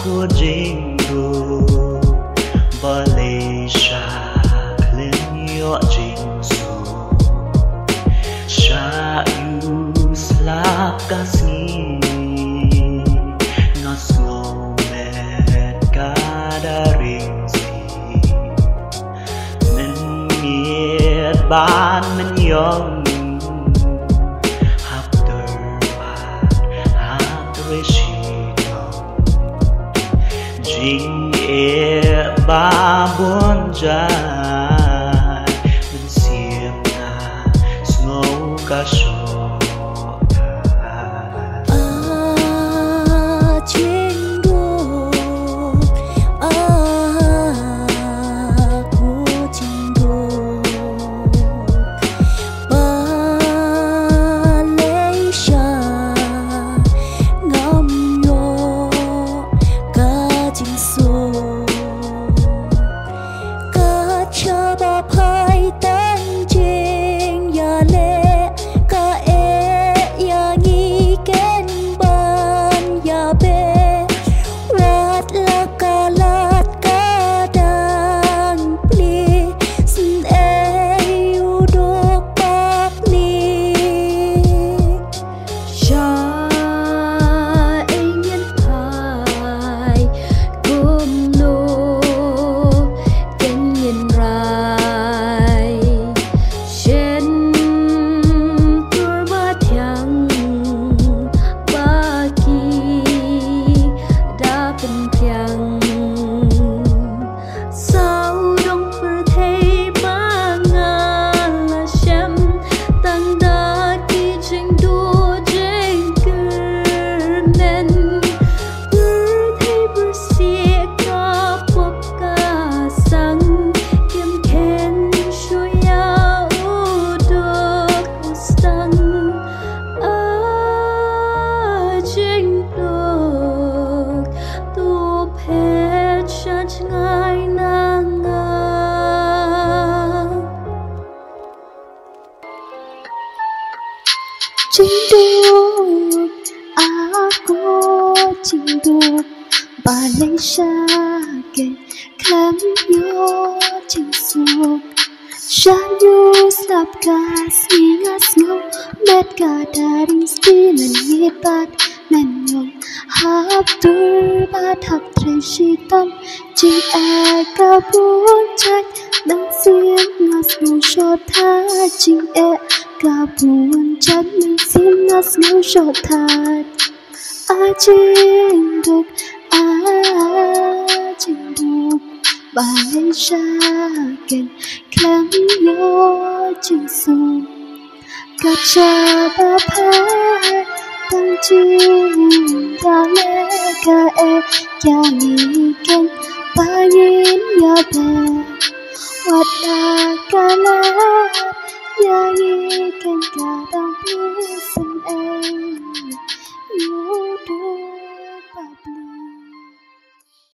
của JINGDUK Malaysia lên nhỏ JINGDUK Sha yu slap kasni ngas ngomet kadaring si men miet ban men yong Jingiei ba buồn dài mình xiêm na snow ca sổ JINGDUK, aku JINGDUK Malaysia gen khám yo JINGDUK Shayu slap gas ingat ngau met kadaring spilen ngibat menyong haduh hap treshitam jingiei kabun chak dang sim ngas ngau shotha jingiei kabun chak dang sim ngas ngau shotha JINGDUK JINGDUK Malaysia gen khám yo JINGDUK kacha ba phai tăng chim ya le ka e ya ni ken